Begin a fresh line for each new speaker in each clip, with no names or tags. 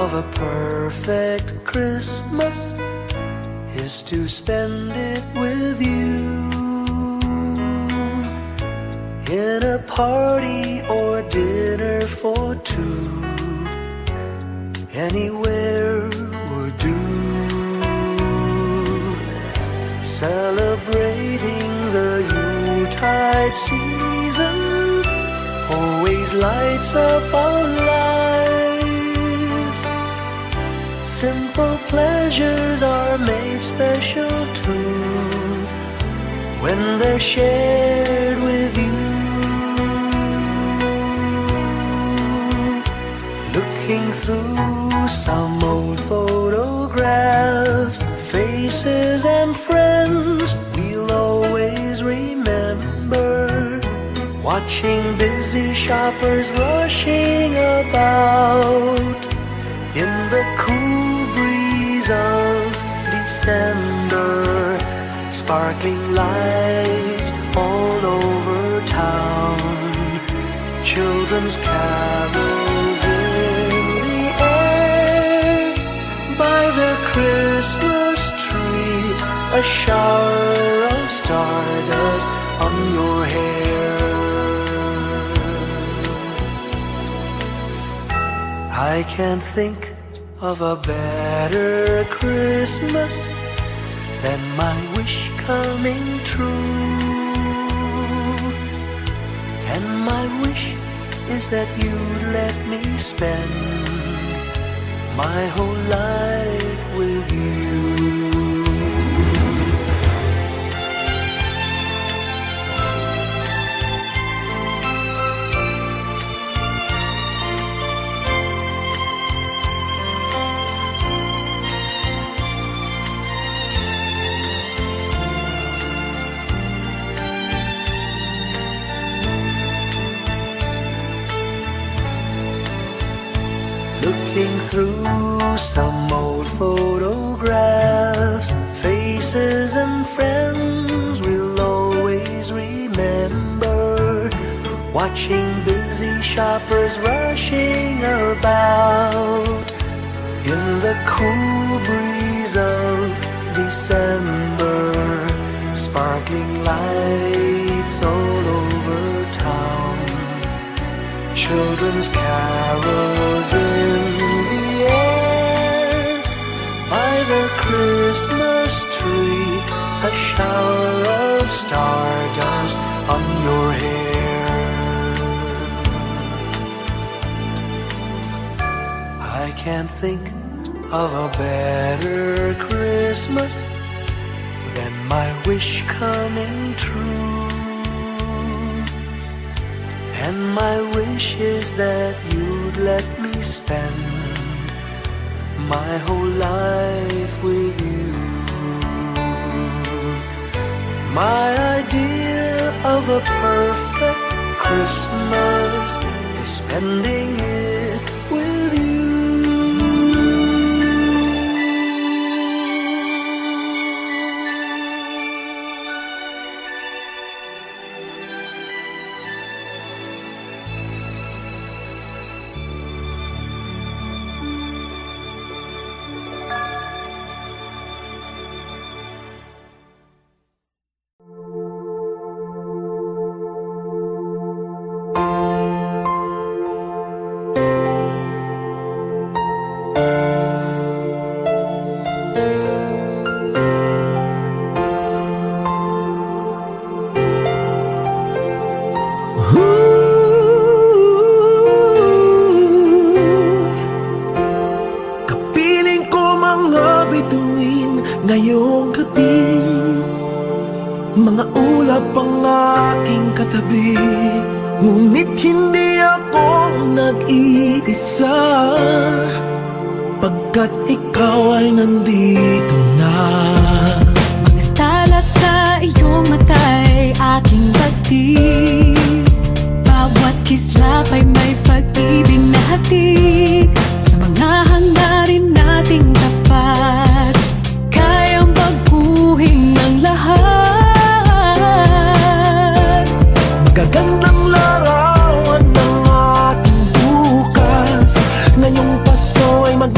of a perfect Christmas is to spend it with you, in a party or dinner for two. Anywhere would do, celebrating the Yuletide season always lights up our lives. Simple pleasures are made special too when they're shared with you. Looking through some old photographs, faces and friends we'll always remember, watching busy shoppers rushing about in the cool breeze of December, sparkling lights all over town, children's carols in the air. By the Christmas tree, a shower of stardust on your hair. I can't think of a better Christmas than my wish coming true. And my wish is that you'd let me spend my whole life with you. Looking through some old photographs, faces and friends we'll always remember, watching busy shoppers rushing about in the cool breeze of December, sparkling lights all over town, children's carols in the air. By the Christmas tree, a shower of stardust on your hair. I can't think of a better Christmas than my wish coming true. And my wish is that you'd let me spend my whole life with you. My idea of a perfect Christmas is spending it with you.
Kapiling ko mga bituin ngayong gabi, mga ulap ang aking katabi, ngunit hindi ako nag-iisa, pagkat ikaw ay nandito na.
Mga tala sa iyong mata'y aking pagtig, bawat kislap ay may pag-ibig na hatid. Sa mga hangarin nating tapat, kayang baguhin ng lahat.
Magagandang larawan ng ating bukas, ngayong Pasko ay mag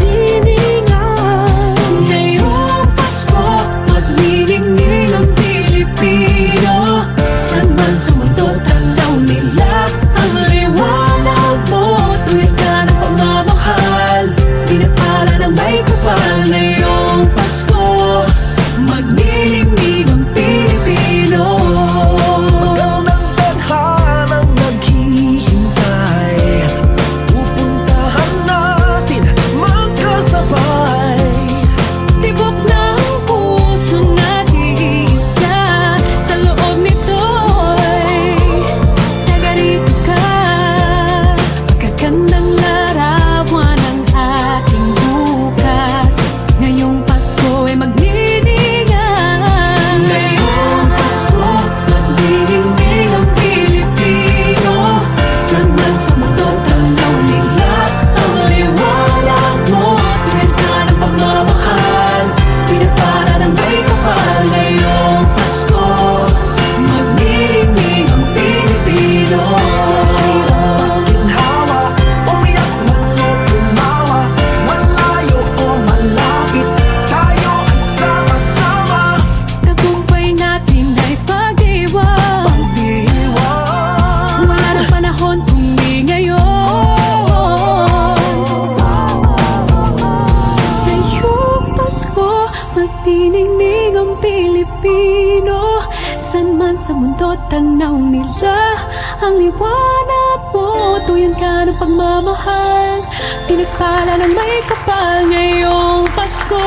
tanaw nila. Ang liwanag mo, tuyan ka ng pagmamahal. Pinakala ng may kapal ngayong Pasko.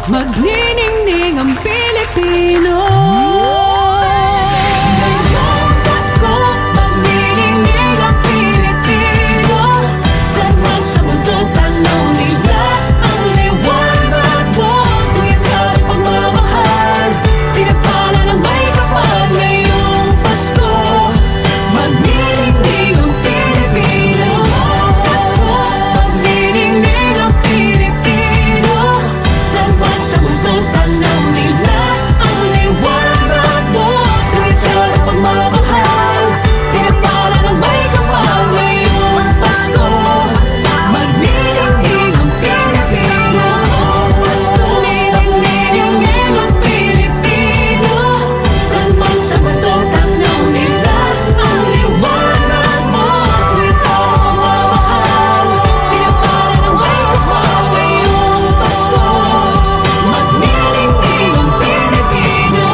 Magniningning ang Pilipino. Ngayong Pasko, magniningning ang Pilipino. Saan man sa mundo tanaw nila. Ang liwanag mo, tuyan ka ng pagmamahal. Pinakala ng may kapal ngayong Pasko. Magniningning ang Pilipino. Pasko, magniningning ang Pilipino. Saan man sa mundo tanaw nila. Ang liwanag mo, tuwid ka ng pagmamahal. Pinagpala ng may kapal ngayong Pasko. Magniningning ang Pilipino. Pasko, magniningning ang Pilipino. Saan man sa mundo tanaw nila. Ang liwanag mo, tuwid ka ng pagmamahal. Pinagpala ng may kapal ngayong Pasko. Magniningning ang Pilipino.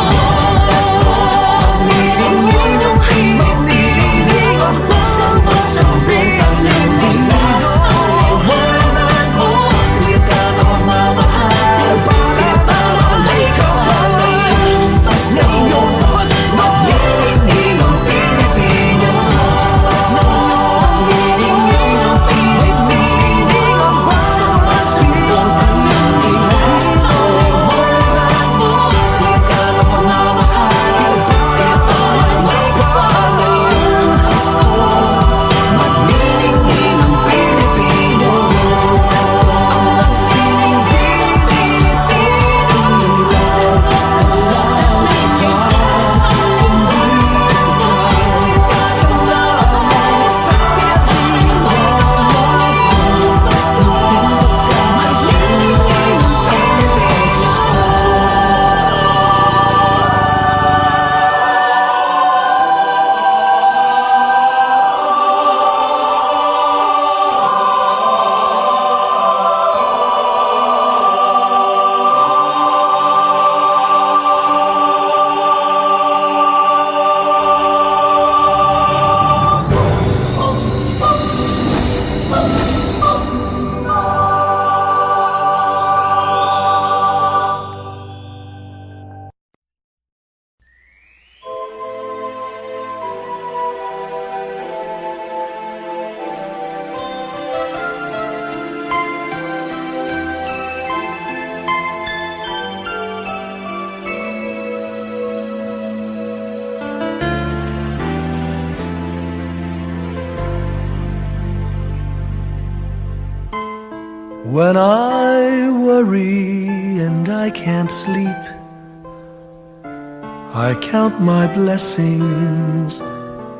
Pasko, magniningning ang Pilipino. Saan man sa mundo tanaw nila. Ang liwanag mo, tuwid ka ng pagmamahal. Pinagpala ng may kapal ngayong Pasko. Magniningning ang Pilipino. Magniningning ang Pilipino. Saan man sa mundo tanaw nila. Ang liwanag mo, tuwid ka ng pagmamahal. Pinagpala ng may kapal ngayong Pasko. Magniningning ang Pilipino. Ang sining Pilipino. Sa mga
When I worry and I can't sleep, I count my blessings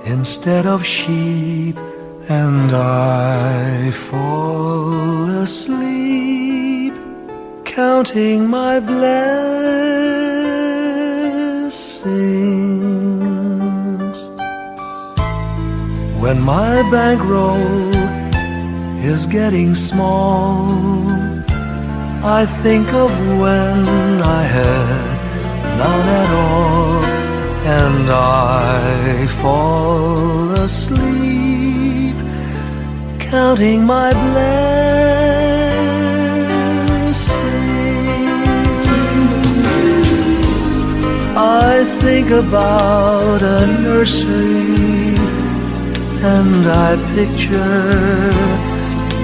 instead of sheep, and I fall asleep counting my blessings. When my bankroll is getting small, I think of when I had none at all, and I fall asleep counting my blessings. I think about a nursery, and I picture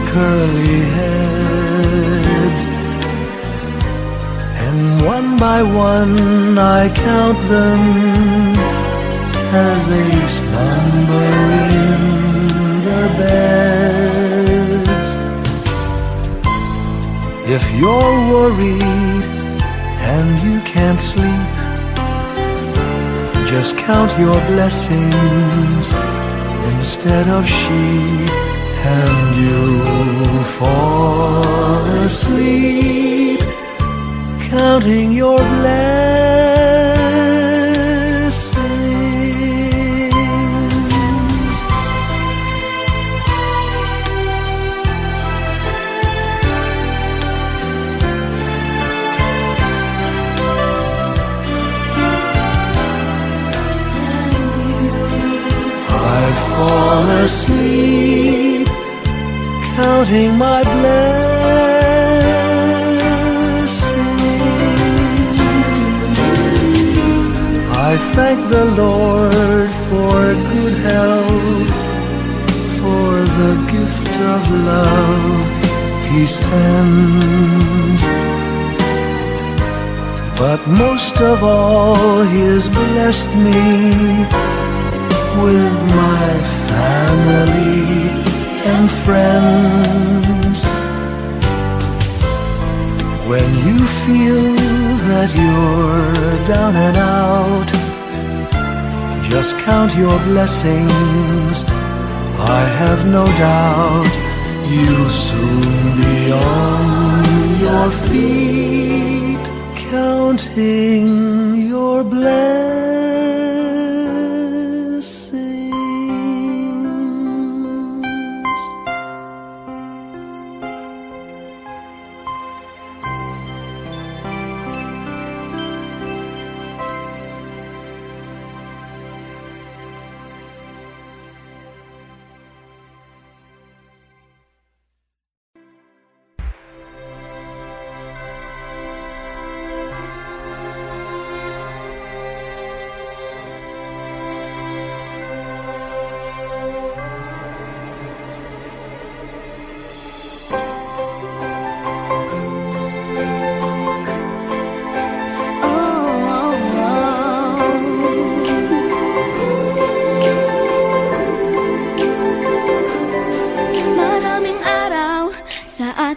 curly heads, and one by one I count them as they slumber in their beds. If you're worried and you can't sleep, just count your blessings instead of sheep, and you'll fall asleep counting your blessings. fall asleep, counting my blessings. I thank the Lord for good health, for the gift of love He sends. But most of all, He has blessed me with my family and friends. When you feel that you're down and out, just count your blessings. I have no doubt you'll soon be on your feet, counting your blessings.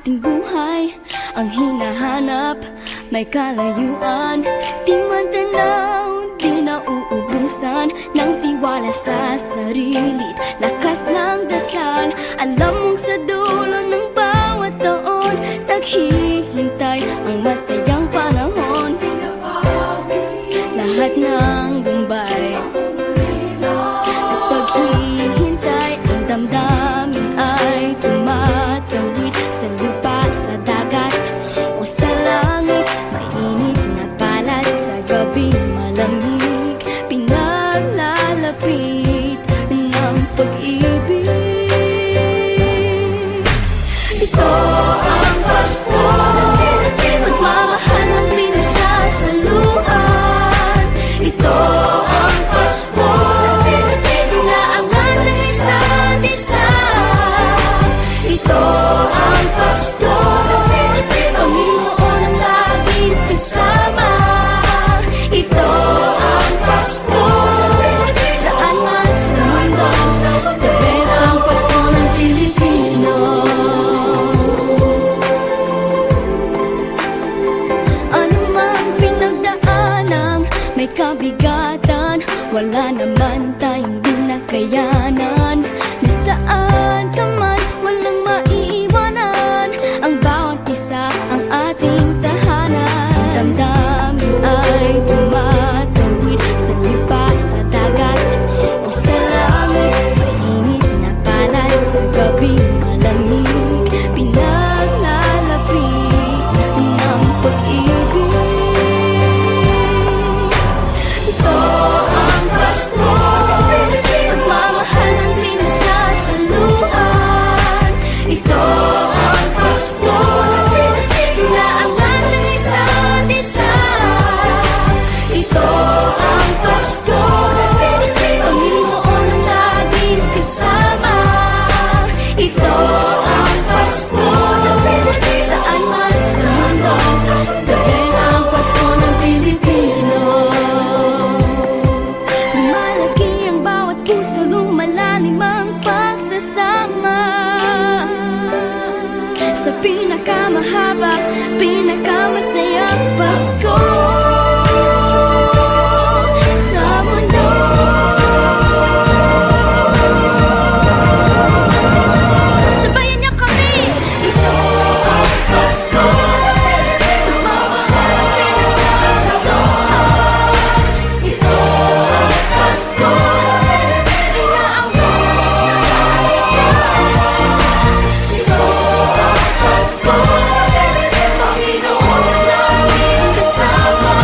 ating buhay ang hinahanap, may kalayuan, di man tanaw, di nauubusan ng tiwala sa sarili't lakas ng dasal. Alam mong sa dulo ng bawat taon naghihintay ang masayang panahon. Lahat ng Bombay at paghihintay, ang damdamin ay tumatawid sa lupa, sa dagat o sa langit. Mainit na palad sa gabi, malamig, pinaglalapit ng pag-ibig. Ito ang Pasko, pagmamahal ng pinagsasaluhan. Ito ang Pasko, inaangan ng isa't isa. Ito ang Pasko, Panginoon ang laging kasama. Ito ang Pasko, saan man sa mundo, the best ang Pasko ng Pilipino. Ano mang pinagdaanang may kabigatan, wala naman tayong di nakayanan. Nasaan ka man, walang maiiwanan, ang bawat isa ang ating tahanan. Damdamin ay tumatawid sa lupa, sa dagat o sa langit. Mainit na palad sa gabi, malamig, pinaglalapit ng pag-ibig. Ito ang Pasko, pagmamahal ang pinagsasaluhan. Ito ang Pasko, inaangan ng isa't isa. Ito ang Pasko, Panginoon ang laging kasama. Ito ang Pasko, saan man sa mundo, the best ang Pasko ng Pilipino. Lumalaki ang bawat puso, lumalalim ang pagsasama. Sa pinakamahaba, pinakamasayang Pasko sa mundo. Sabayan niyo kami! Ito ang Pasko, pagmamahal ang pinagsasaluhan. Ito ang Pasko, inaangat ng isa't isa. Ito ang Pasko, Panginoon ang laging kasama.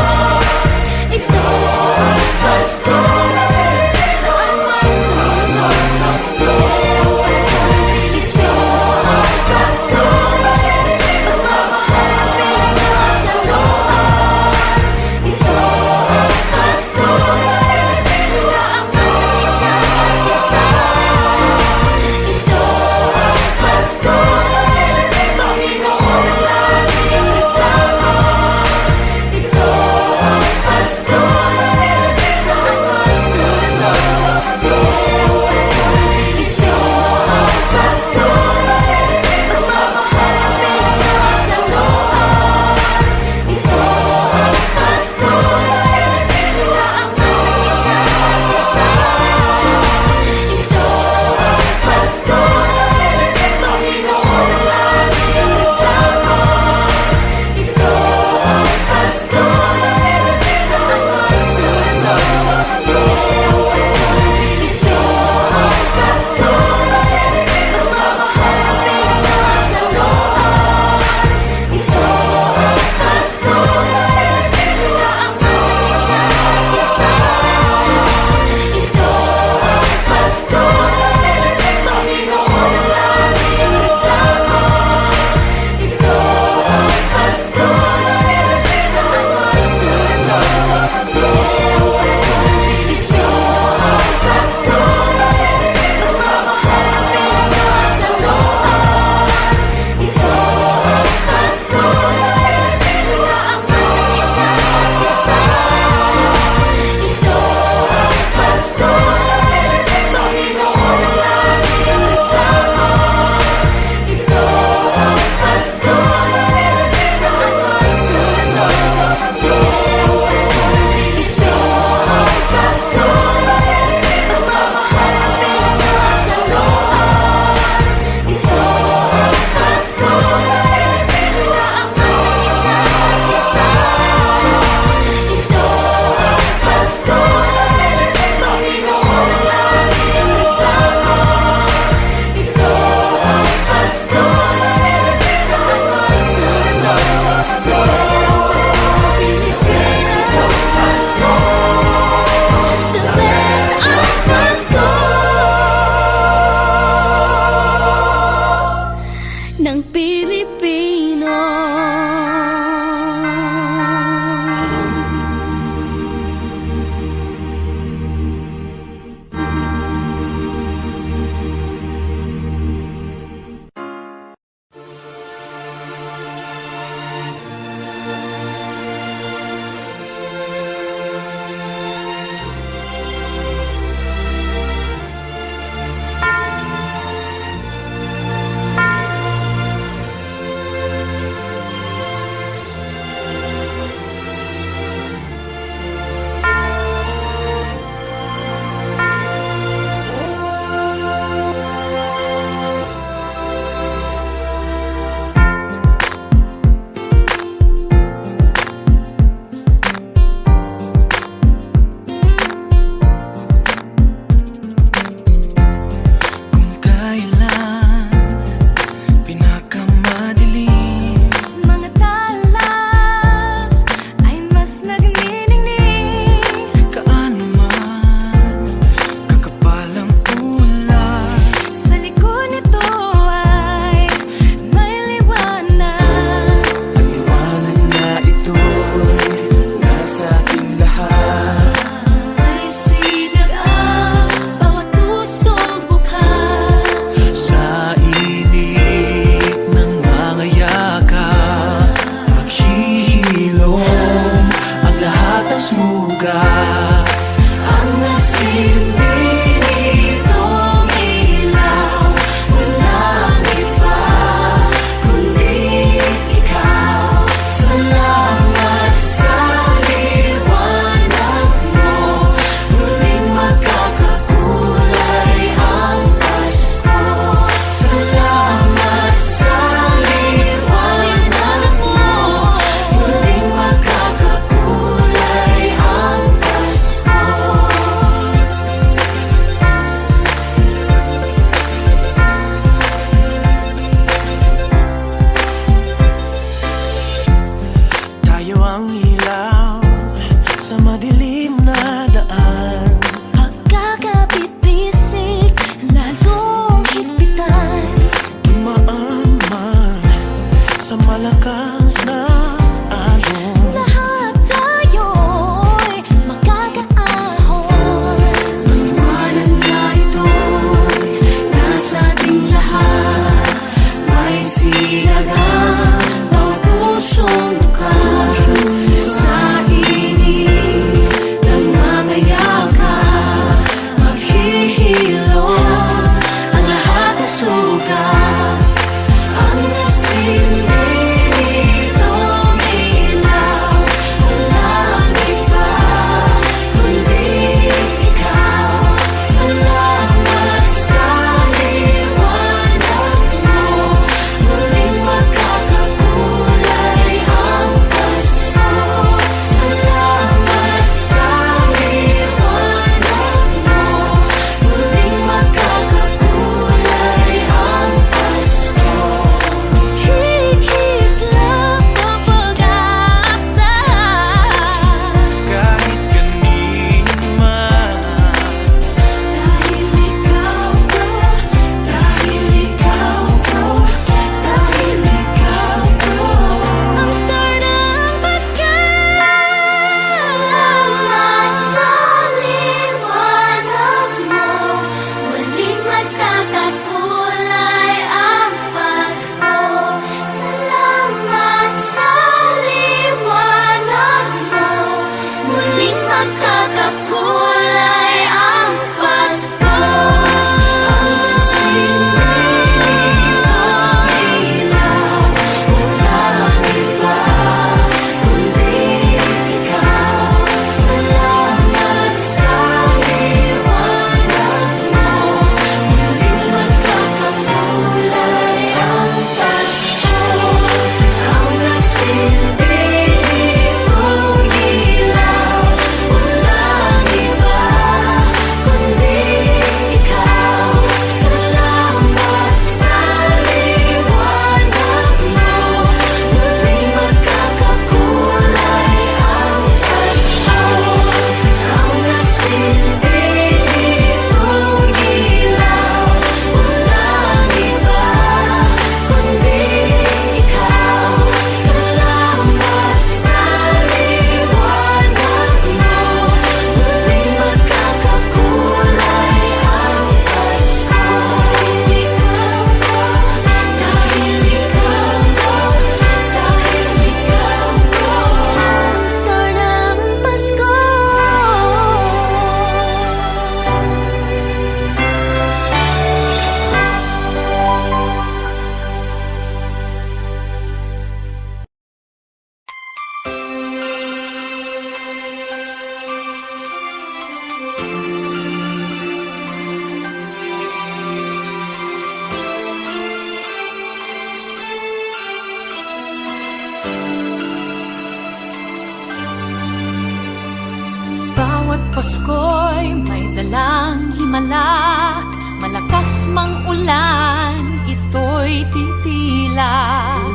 Pasko'y may dalang himala, malakas mang ulan, ito'y titila.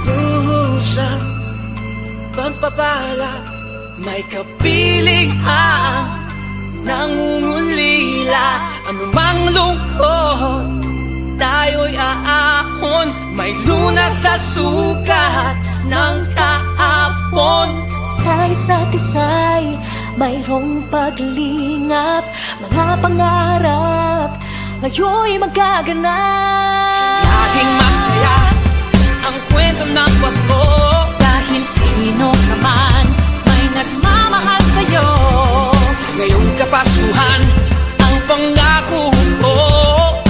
Duhusang pagpapala, may kapiling ang nangungulila. Anumang lungkot, tayo'y aahon, may lunas sa sukat ng kahapon.
Sa isa't isa'y mayroong paglingap, mga pangarap ngayon'y magaganap.
Laging masaya ang kwento ng Pasko,
Dahil sino ka man may nagmamahal sa'yo.
ngayong Kapaskuhan ang pangako ko.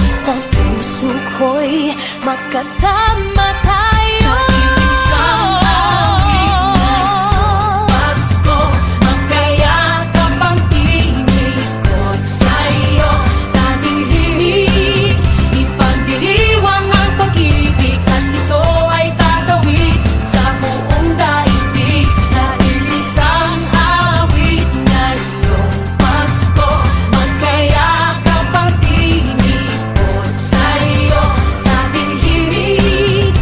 Sa puso ko'y magkasama tayo.
Sa isang
Pasko, magkayakap ang tinikot sa'yo. Sa ating himig, ipagdiriwang ang pag-ibig, at ito ay tatawid sa buong daigdig. Sa isang awit ngayong Pasko, magkayakap ang tinikot sa'yo. Sa ating himig,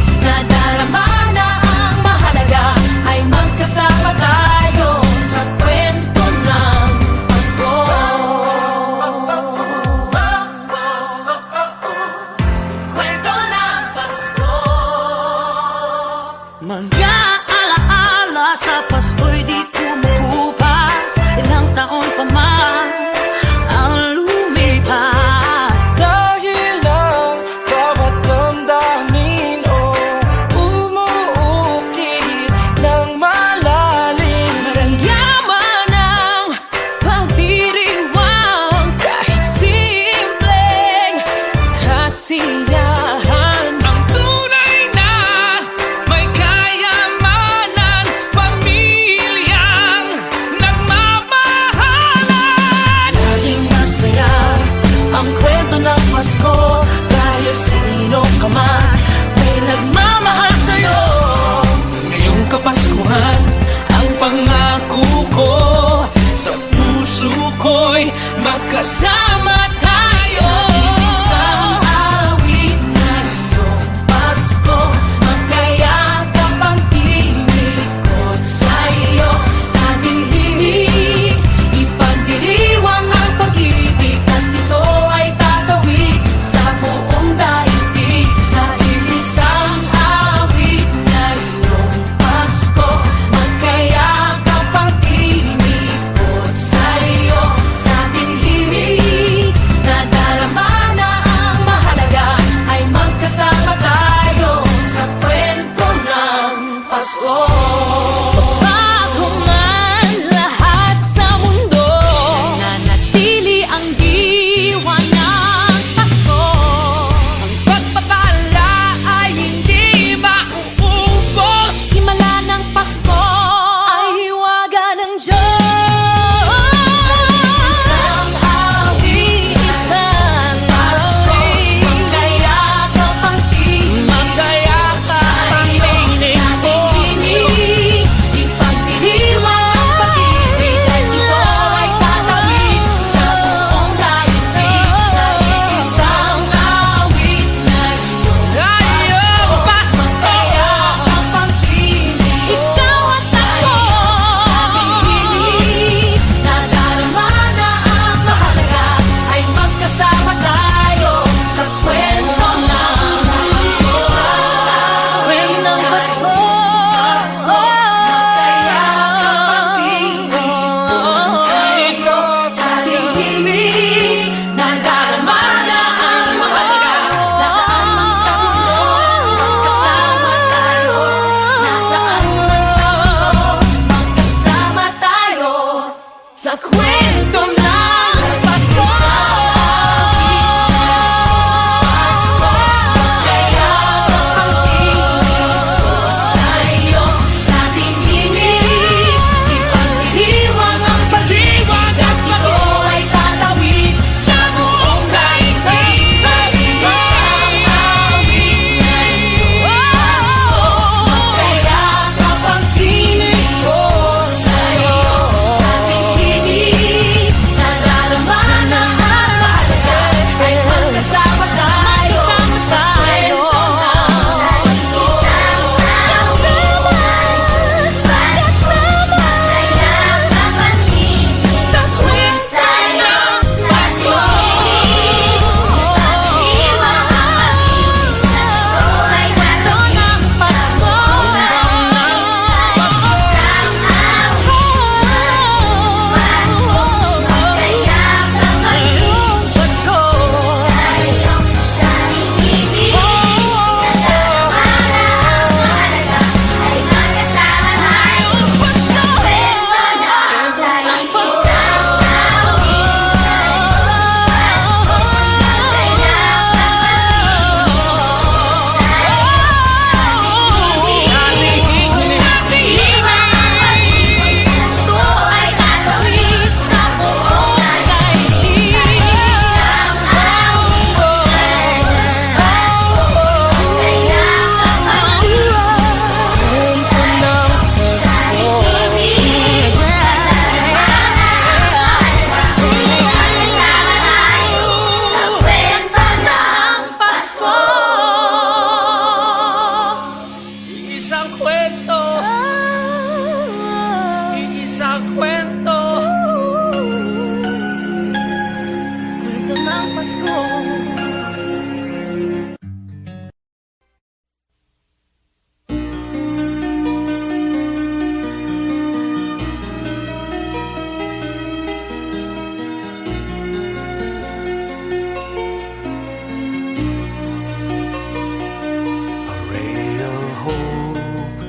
A ray of hope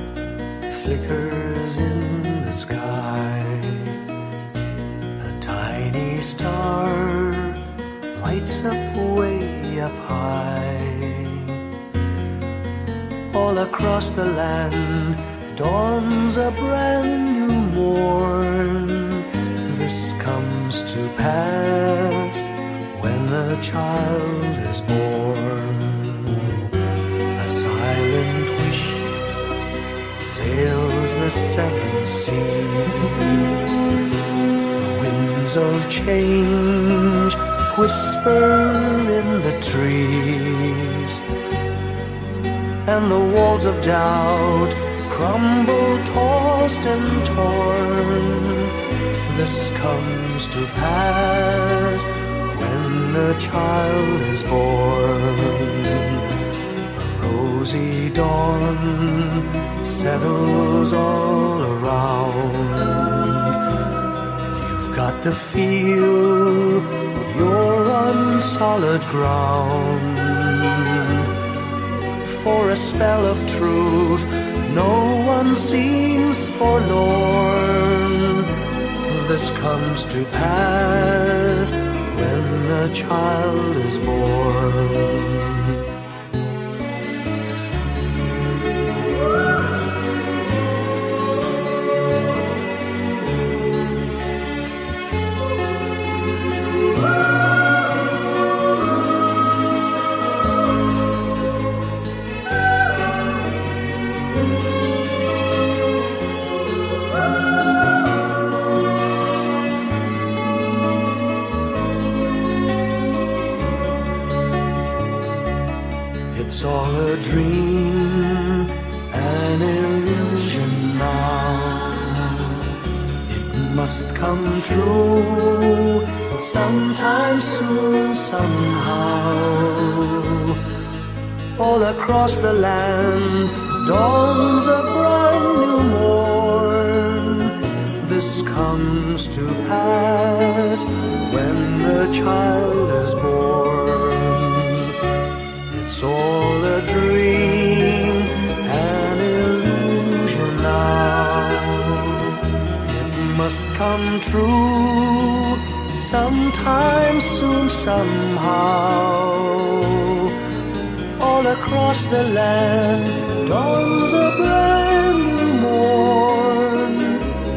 flickers in the sky. A tiny star lights up way up high. All across the land dawns a brand new morn. This comes to pass when a child is born. A silent wish sails the seven seas. The winds of change whisper in the trees, and the walls of doubt crumble, tossed and torn. This comes to pass when a child is born. A rosy dawn settles all around. You've got to feel you're on solid ground. For a spell of truth, no one seems forlorn. This comes to pass when a child is born. It's all a dream, an illusion now. It must come true sometime soon, somehow. All across the land dawns a brand new morn. This comes to pass when the child is born. It's all a dream, an illusion now. It must come true sometime soon, somehow. All across the land dawns a brand new morn.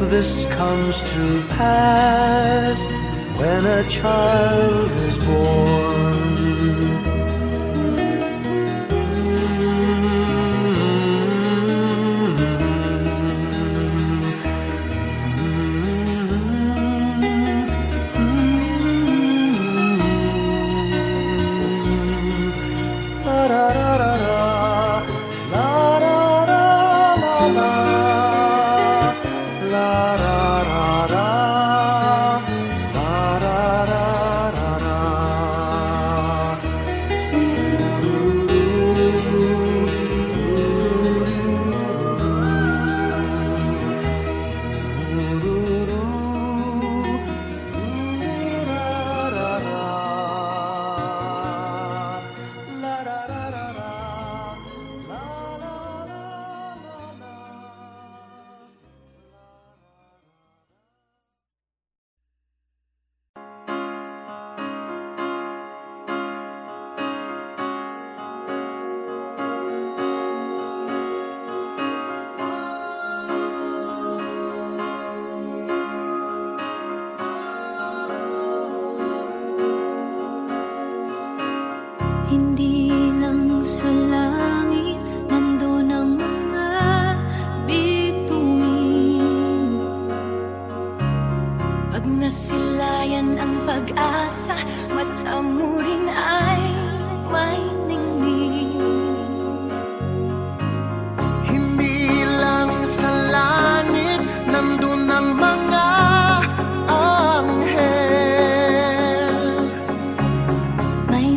This comes to pass when a child is born.
Hindi lang sa langit nandun ang mga bituin. Pag nasilayan ang pag-asa, mata mo rin ay may ningning.
Hindi lang sa langit nandun ang mga anghel.
May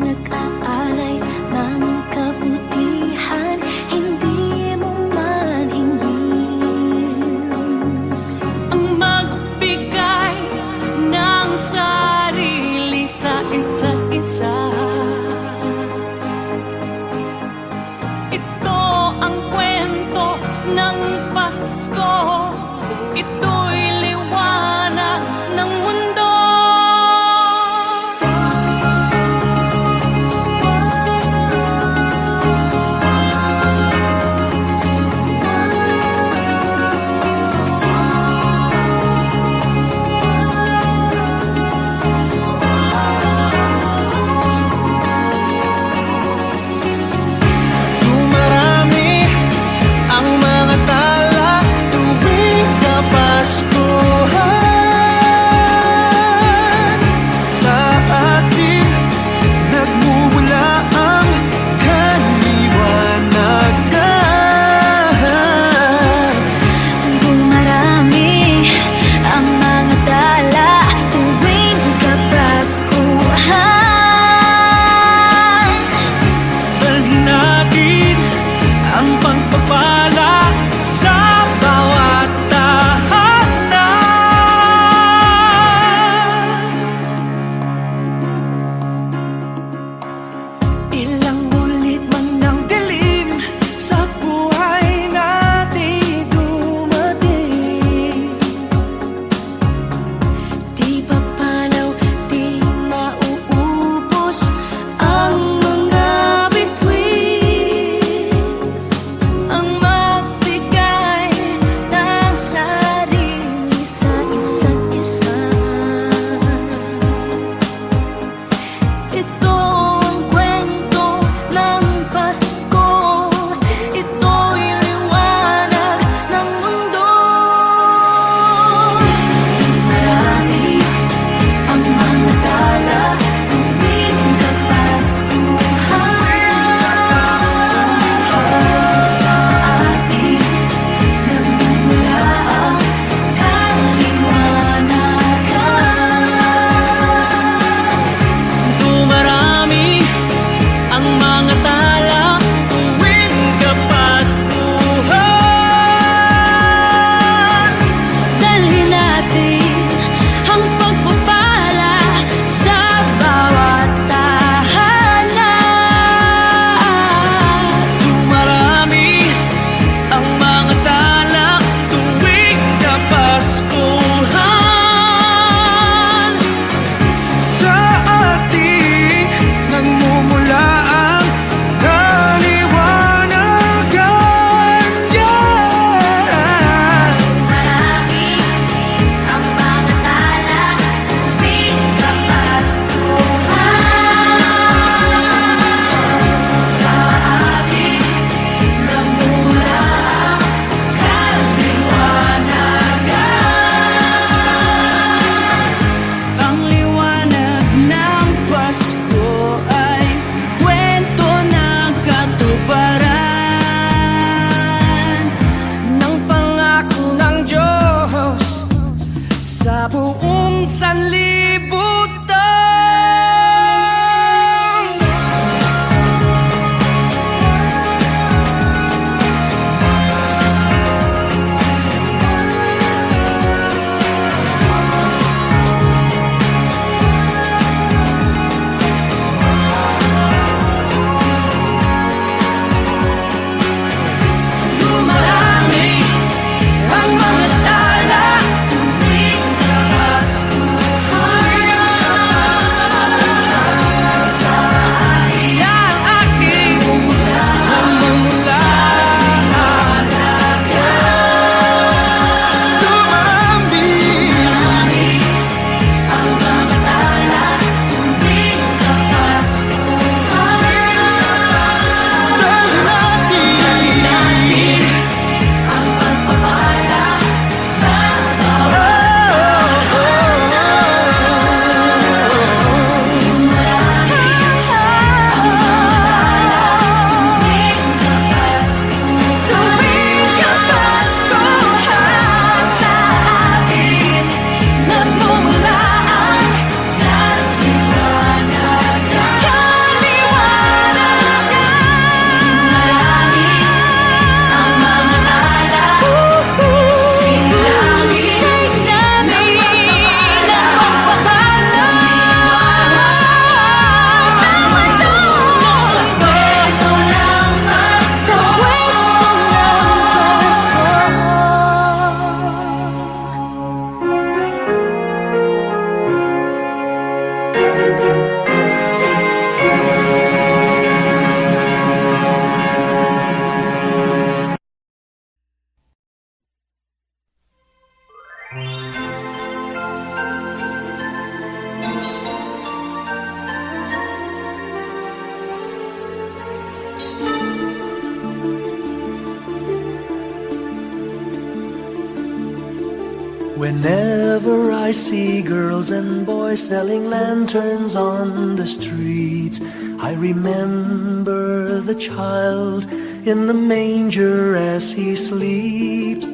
Whenever I see girls and boys selling lanterns on the streets, I remember the child in the manger as he sleeps.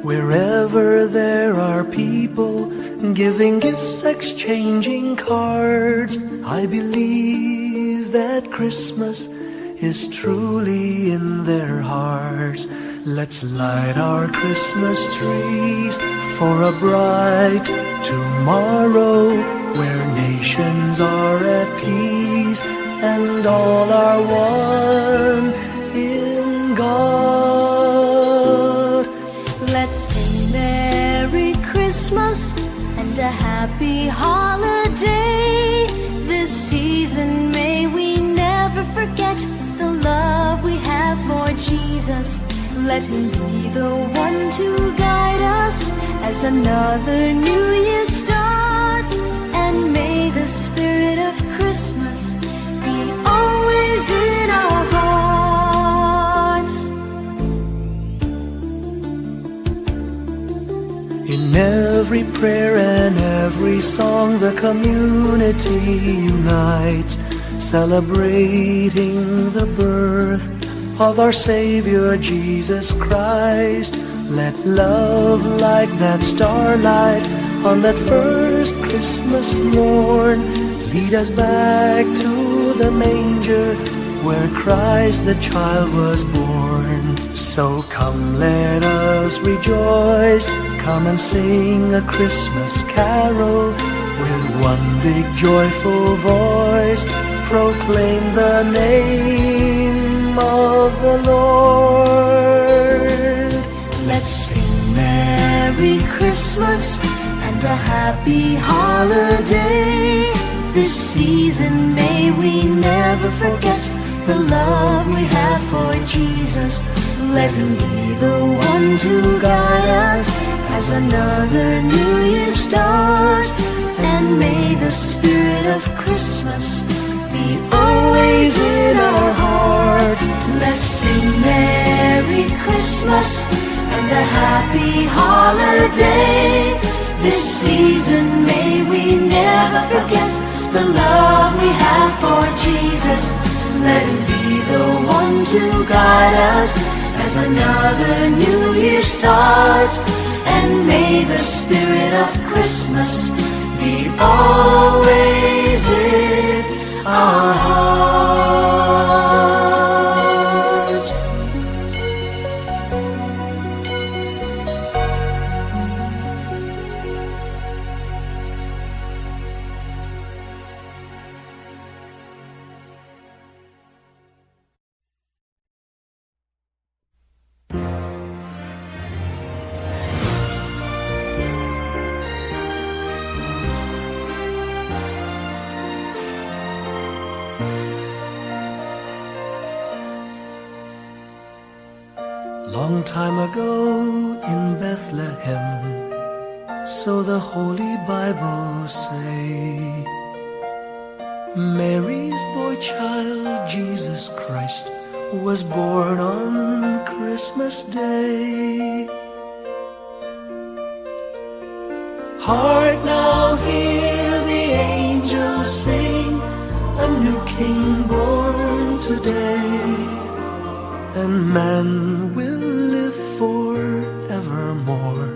Wherever there are people giving gifts, exchanging cards, I believe that Christmas is truly in their hearts. Let's light our Christmas trees for a bright tomorrow, where nations are at peace and all are one in God.
Let's sing Merry Christmas and a happy holiday. This season may we never forget the love we have for Jesus. Let him be the one to guide us as another new year starts. And may the spirit of Christmas be always in our hearts.
In every prayer and every song, the community unites, celebrating the birth of our Savior Jesus Christ. Let love like that starlight on that first Christmas morn lead us back to the manger where Christ the child was born. So come, let us rejoice, come and sing a Christmas carol with one big joyful voice, proclaim the name of the Lord.
Let's sing Merry Christmas and a happy holiday. This season may we never forget the love we have for Jesus. Let him be the one to guide us as another new year starts. And may the spirit of Christmas be always in our hearts. Let's sing Merry Christmas and a happy holiday. This season may we never forget the love we have for Jesus. Let him be the one to guide us as another new year starts. And may the spirit of Christmas be always in our hearts.
Long time ago in Bethlehem, so the Holy Bible say, Mary's boy child, Jesus Christ, was born on Christmas Day. Hark now, hear the angels sing, a new King born today, and man will live forevermore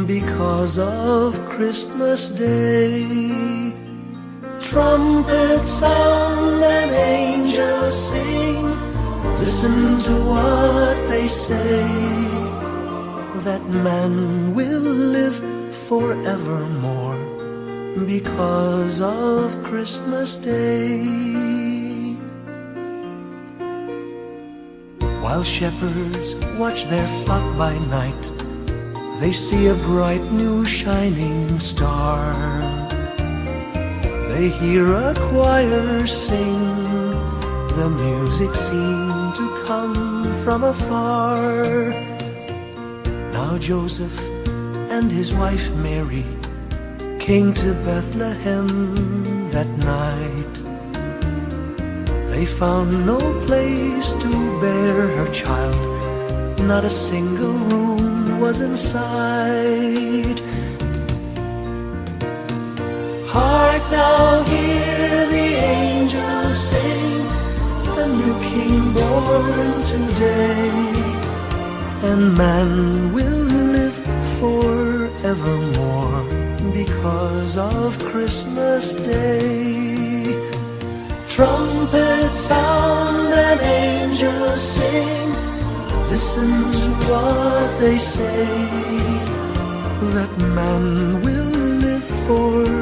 because of Christmas Day. Trumpets sound and angels sing, listen to what they say, that man will live forevermore because of Christmas Day. While shepherds watch their flock by night, they see a bright new shining star. They hear a choir sing, the music seemed to come from afar. Now Joseph and his wife Mary came to Bethlehem that night. They found no place to bear her child, not a single room was in sight. Hark now, hear the angels sing, a new King born today, and man will live forevermore because of Christmas Day. Trumpets sound and angels sing, listen to what they say, that man will live forevermore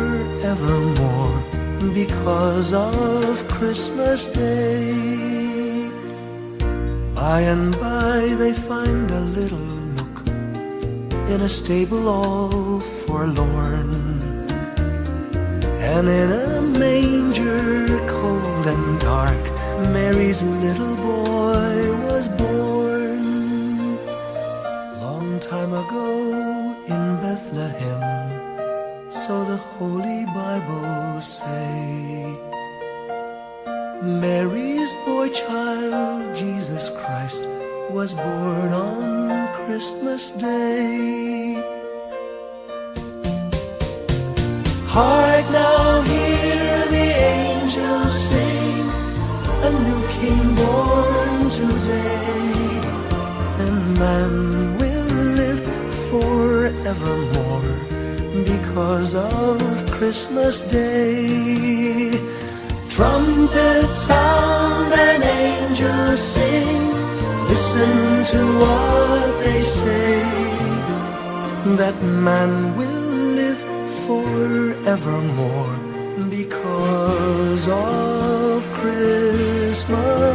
because of Christmas Day. By and by they find a little nook in a stable all forlorn, and in a manger cold and dark Mary's little boy was born. Long time ago in Bethlehem, so the Holy Bible say, Mary's boy child, Jesus Christ, was born on Christmas Day. Hark now, hear the angels sing, a new King born today, and man will live forevermore because of Christmas Day. Trumpets sound and angels sing, listen to what they say, that man will live forevermore because of Christmas